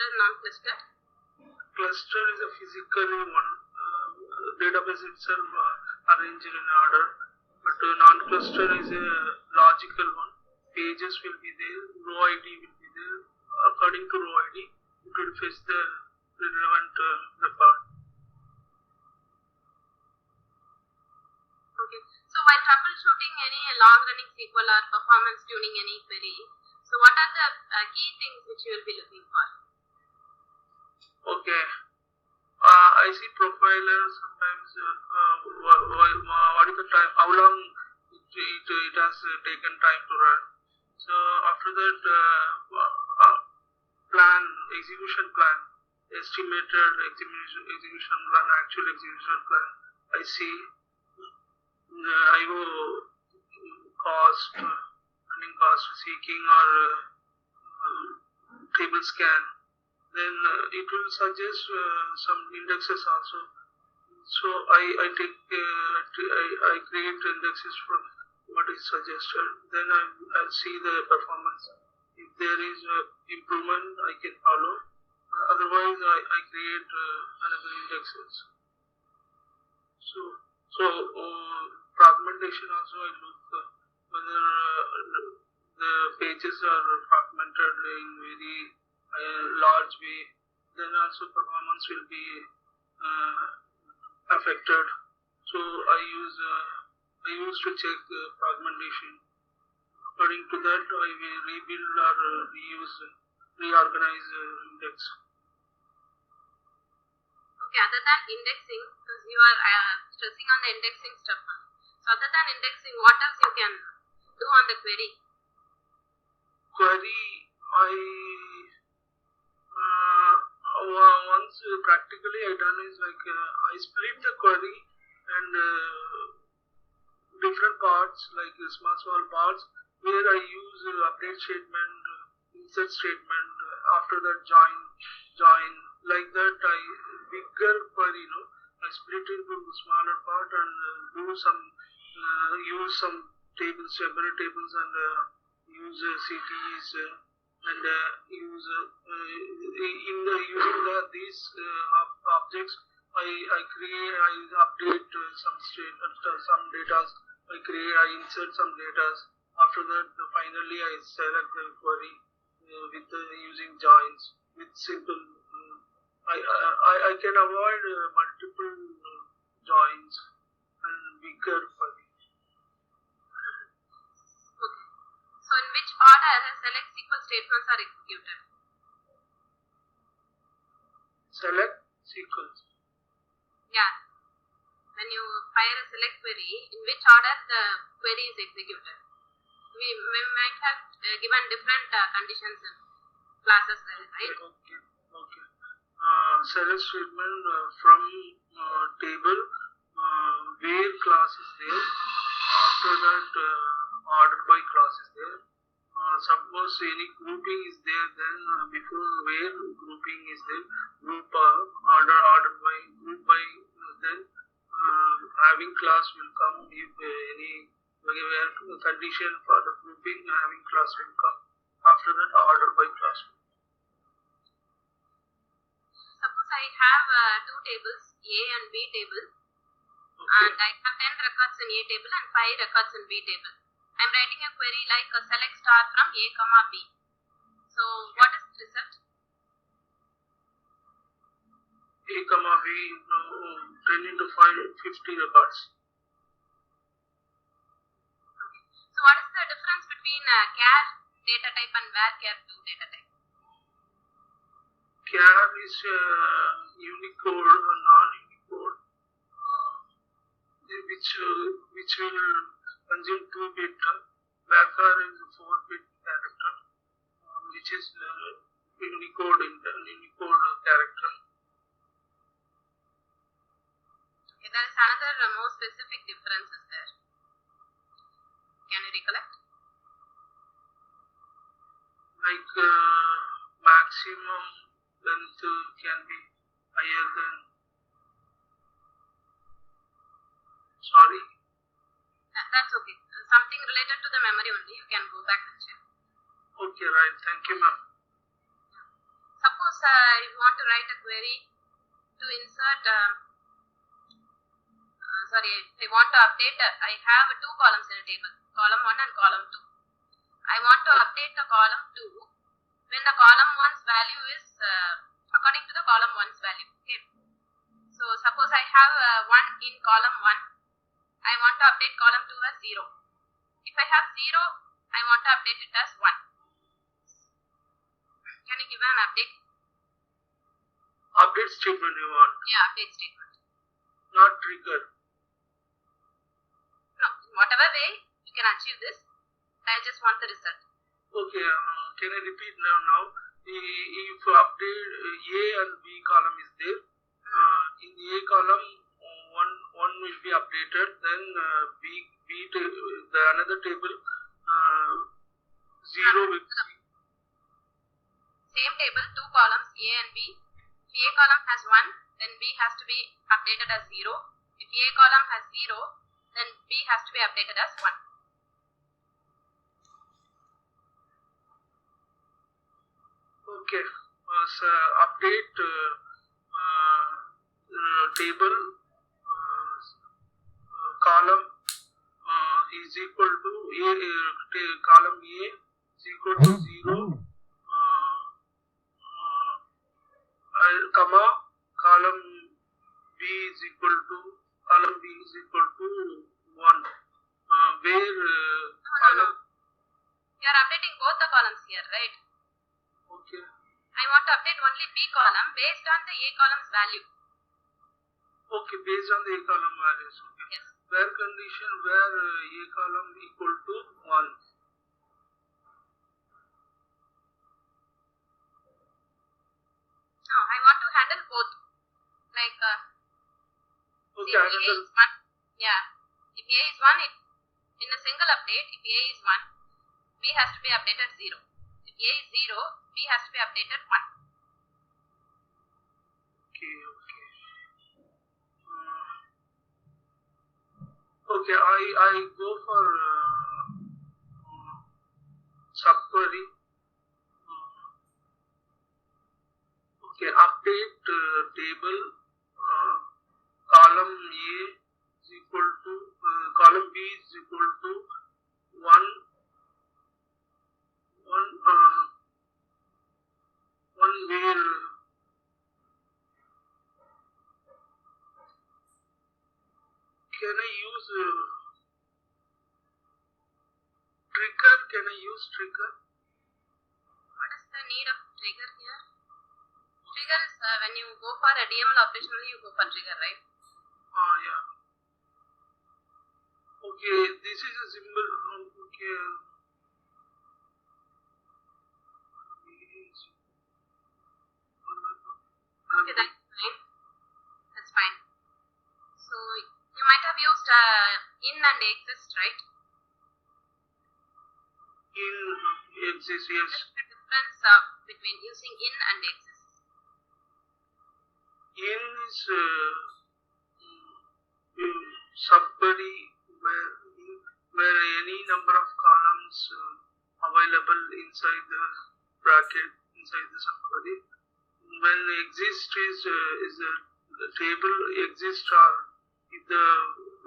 cluster, non-cluster? Cluster is a physically one database itself arranged in order, but non-cluster is a logical one. Pages will be there, row ID will be there. According to row ID, it will fetch the relevant record. Okay. So while troubleshooting any long-running SQL or performance tuning any query, so what are the key things which you will be looking for? Okay. I see profiler sometimes. What is the time? How long it has taken time to run? So after that, execution plan, estimated execution plan, actual execution plan. I see IO cost, running cost seeking or table scan. Then it will suggest some indexes also. So I create indexes from what is suggested. Then I'll see the performance. If there is improvement, I can follow. Otherwise, I create another indexes. So fragmentation also I look whether the pages are fragmented in very large way. Then also performance will be affected. So I use to check fragmentation. According to that, I will rebuild or reorganize index. Okay, other than indexing, because you are stressing on the indexing stuff. So other than indexing, what else you can do on the query? Query, once practically I done is like I split the query and different parts, like small parts, where I use update statement, insert statement, after that join, like that. I bigger query, I split into smaller part and use some tables, temporary tables, and use CTs and use using these objects. I update some data. I insert some data. After that, finally I select the query with using joins with simple. I can avoid multiple joins and bigger query. Okay. So in which order select SQL statements are executed? Select sequence. Yeah. When you fire a select query, in which order the query is executed? We might have given different conditions and classes there, right? Okay. Select statement from table where class is there. After that, order by class is there. Suppose any grouping is there, then before where grouping is there, group order by group by, then having class will come. If any condition for the grouping, having class will come. After that, order by class. Suppose I have two tables, A and B table, and I have 10 records in A table and 5 records in B table. I am writing a query like a select star from A, B. So what is the result? A, B, 10 into 5, 50 records. Okay. So what is the difference between char data type and var-char2 data type? Char is Unicode or non-Unicode, which will consume 2-bit. var is a 4-bit character, which is Unicode character. Okay, there is another more specific difference is there. Can you recollect? Like maximum length can be higher than. Sorry. That's okay. Something related to the memory only. You can go back and check. Okay, right. Thank you, ma'am. Suppose suppose I want to write a query to insert, I want to update, I have two columns in a table, column 1 and column 2. I want to update the column 2 when the column 1's value is according to the column 1's value. Okay. So suppose I have 1 in column 1. I want to update column 2 as 0. If I have 0, I want to update it as 1. Can you give an update? Update statement you want? Yeah, update statement. Not trigger. No, in whatever way you can achieve this. I just want the result. Okay, can I repeat now? If update A and B column is there, in A column one will be updated, then the another table 0 will be. Same table, two columns A and B. If A column has 1, then B has to be updated as 0. If A column has 0, then B has to be updated as 1. Okay, so update table column is equal to column A is equal to 0, comma column B is equal to 1, where column. You are updating both the columns here, right? Okay. I want to update only B column based on the A column's value. Okay, based on the A column values. Okay. Yes. Where condition where A column equal to 1. No, I want to handle both. Like, okay, if A is 1, yeah. If A is 1, in a single update, if A is 1, B has to be updated 0. If A is 0, B has to be updated 1. Okay. Okay, I go for subquery. Okay, update table column A is equal to column B is equal to 1 where can I use trigger? Can I use trigger? What is the need of trigger here? Trigger is when you go for a DML operation, you go for trigger, right? Yeah. Okay, this is a symbol. Okay. Okay, that's fine. That's fine. So you might have used in and exist, right? In exist, yes. What's the difference between using in and exist? In is subquery where any number of columns available inside the bracket inside the subquery. When exist is the table exist or if the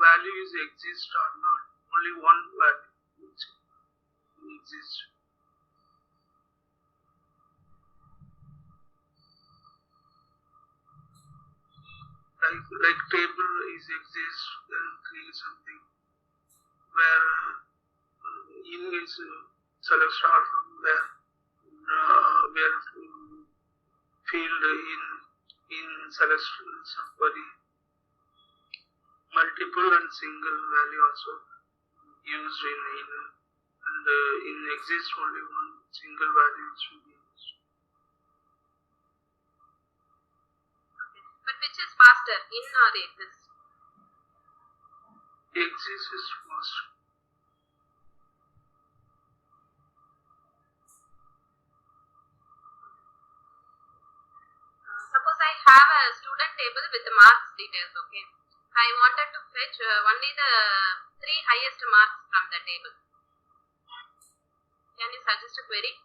value is exist or not, only one value which exists. Like table is exist, then create something where in is select star from where field in select subquery. Multiple and single value also used in and in exist only one single value should be used. Okay. But which is faster, in or exist? Exist is faster. Suppose I have a student table with the marks details, okay? I wanted to fetch only the 3 highest marks from the table. Can you suggest a query?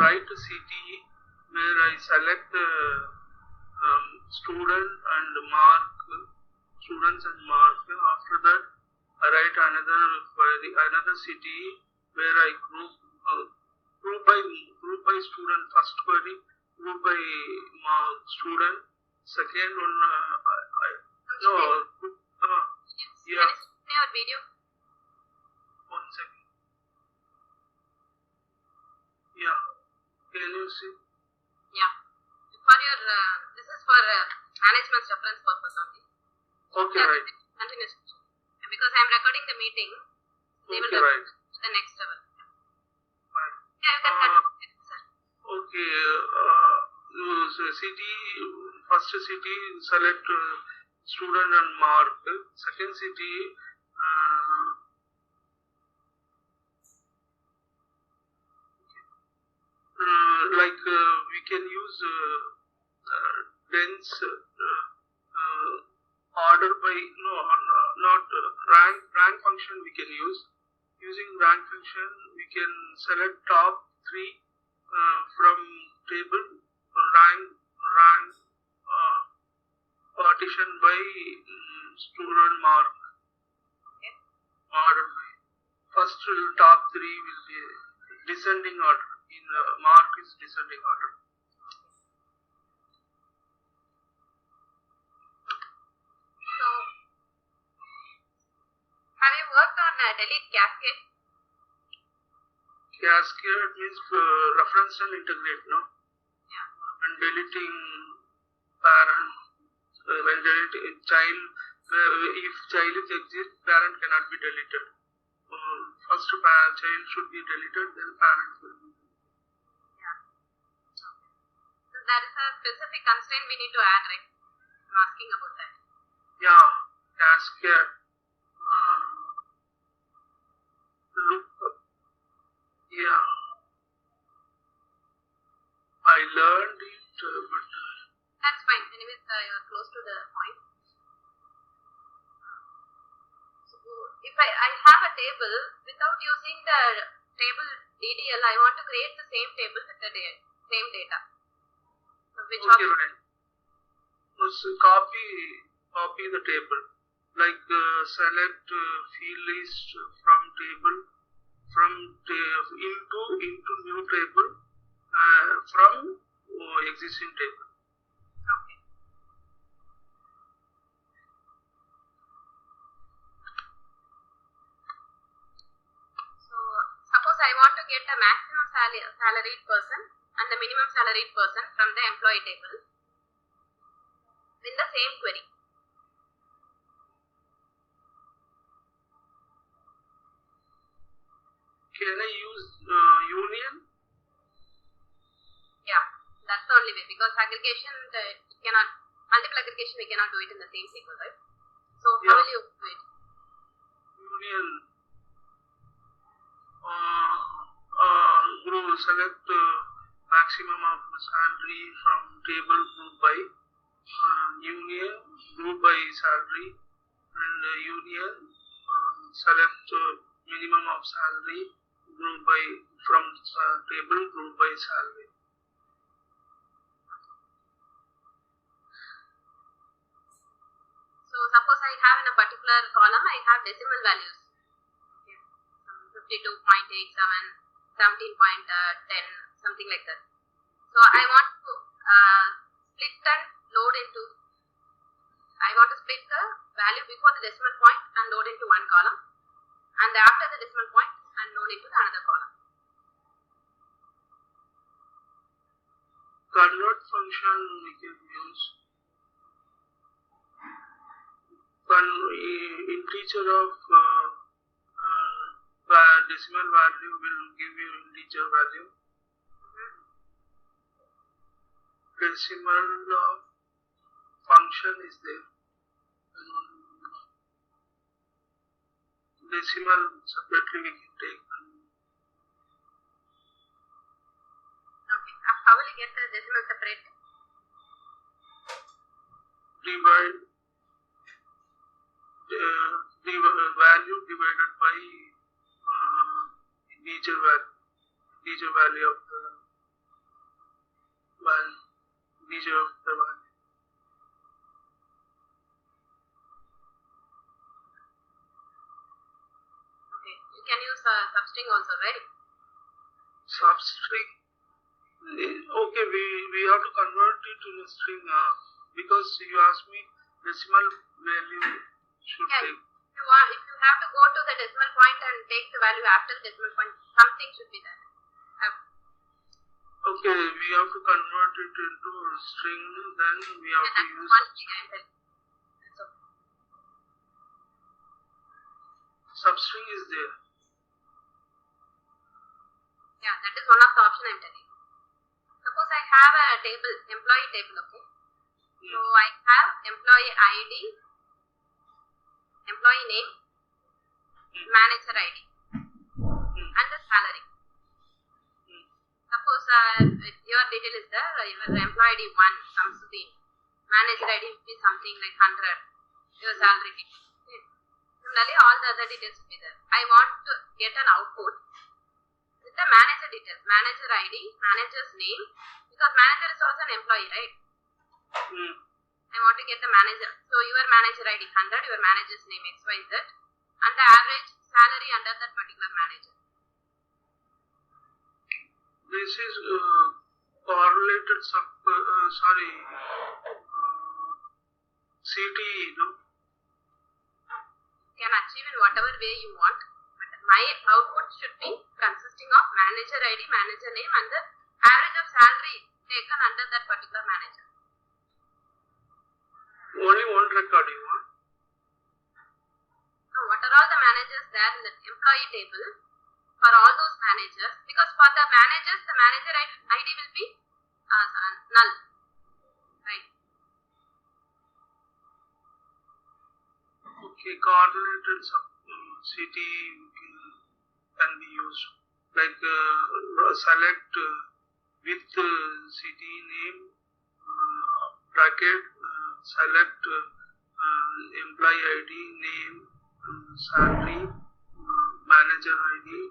write CTE where I select student and mark students and mark. After that, I write another query, another CTE where I group by student. First query group by student. Second one no yeah. Can you see your video? 1 second. Yeah. Can you see? Yeah. For your this is for management's reference purpose only. Okay, Yeah, right. continue. Because I am recording the meeting, they will Okay, right. to the next level. Right. Yeah, you can continue, sir. Okay. City, first city, select student and mark. Second city, we can use dense order by not rank function. We can use using rank function. We can select top 3 from table rank partition by student mark. Okay. Order by first top 3 will be descending order. In mark is descending order. So, have you worked on delete cascade? Cascade means reference and integrate, no? Yeah. When deleting parent, when deleting child, if child is exit, parent cannot be deleted. First child should be deleted, then parent will be. Yeah. Okay. So that is a specific constraint we need to add, right? I'm asking about that. Yeah, cascade. Look up. Yeah. I learned it, but That's fine. Anyways, you are close to the point. So, if I have a table, without using the table DDL, I want to create the same table with the same data. So which okay, right. So copy the table. Like select field list from table into new table from existing table. Okay. So suppose I want to get the maximum salaried person and the minimum salaried person from the employee table in the same query. Can I use union? Yeah, that's the only way, because aggregation multiple aggregation we cannot do it in the same SQL, right? So how will you do it? Union. Select maximum of salary from table group by union group by salary, and union select minimum of salary group by from table group by salary. So suppose I have in a particular column, I have decimal values. Okay. 52.87, 17.10, something like that. So I want to split and load into, I want to split the value before the decimal point and load into one column, and after the decimal point and load into the another column. Convert function we can use. Integer of decimal value will give you integer value. Decimal of function is there. Decimal separately we can take. Okay. How will you get the decimal separate? Divide the value divided by integer value of the integer of the value. Okay, you can use substring also, right? Substring. Okay, we have to convert it to a string because you asked me decimal value should take. If you have to go to the decimal point and take the value after the decimal point, something should be there. Okay, we have to convert it into a string, then we have to use one thing I'm telling. That's okay. substring is there. Yeah, that is one of the option I'm telling. Suppose I have a table, employee table, okay? So I have employee ID, employee name, manager ID, and the salary. Suppose your detail is there, your employee ID 1 comes to be, manager ID will be something like 100, your salary detail. Okay. Similarly, all the other details will be there. I want to get an output with the manager details, manager ID, manager's name, because manager is also an employee, right? I want to get the manager. So your manager ID 100, your manager's name XYZ, and the average salary under that particular manager. This is correlated CTE, no? You can achieve in whatever way you want, but my output should be consisting of manager ID, manager name, and the average of salary taken under that particular manager. Only one record you want? So what are all the managers there in the employee table for all those managers? Because for the managers, the manager ID will be null, right? Okay, correlated CTE can be used. Like select with CTE name bracket select employee ID name salary manager ID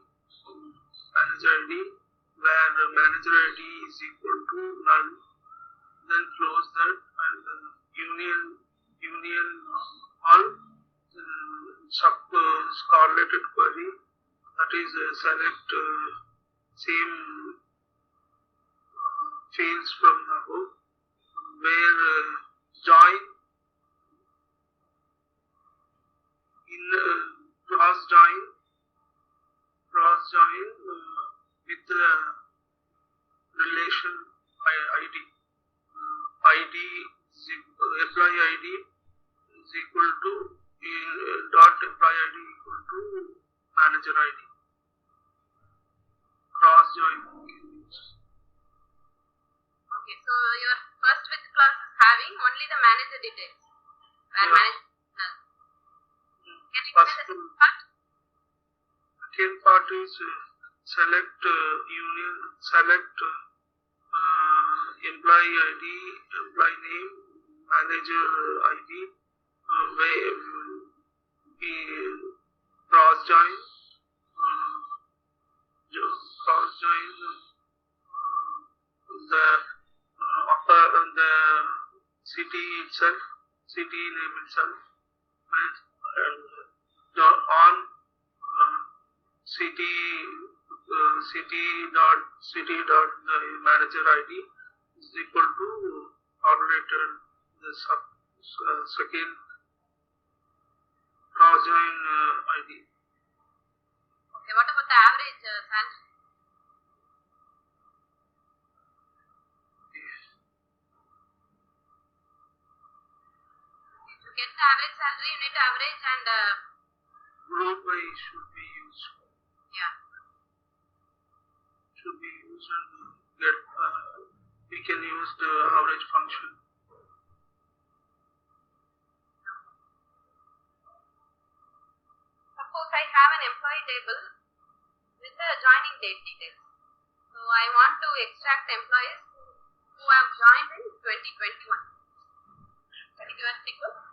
where manager ID is equal to null, then close that and union all correlated query, that is select same fields from the above where join in cross join with the relation ID employee ID is equal to dot employee ID equal to manager ID. Cross join. Okay, so your first with class is having only the manager details. Where manager null. Can you explain the second part? Second part is select employee ID, employee name, manager ID, where we cross join the city itself, city name itself, and on city dot the manager ID is equal to correlated the second cross join ID. Okay, what about the average salary? To get the average salary, you need to average and group by should be used. Yeah. Should be used and get we can use the average function. Suppose I have an employee table with the joining date details. So I want to extract employees who have joined in 2021. Can you give us SQL?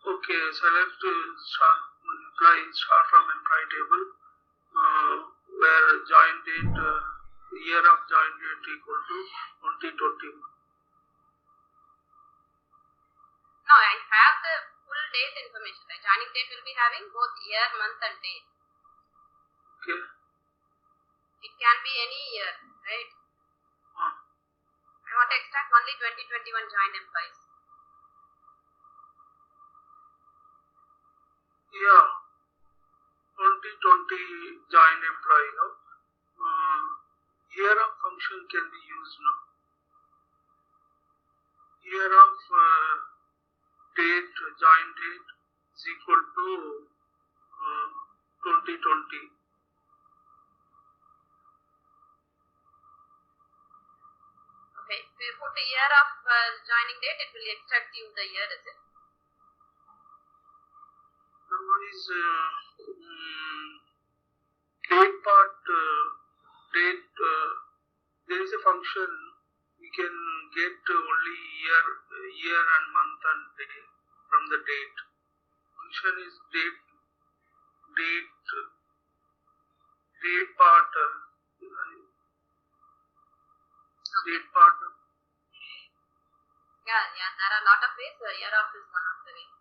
Okay, select start from employee table where join date year of join date equal to 2021. No, I have the full date information. The joining date will be having both year, month and day. Okay. It can be any year, right? I want to extract only 2021 joined employees. Yeah, 2020 joined employee. No? Year of function can be used. No? Year of date, join date is equal to 2020. Okay, if you put the year of joining date, it will extract you the year, is it? Otherwise, date part, date, there is a function we can get only year and month and day from the date. Function is date part, date part. Yeah, there are a lot of ways. Year of is one of the ways.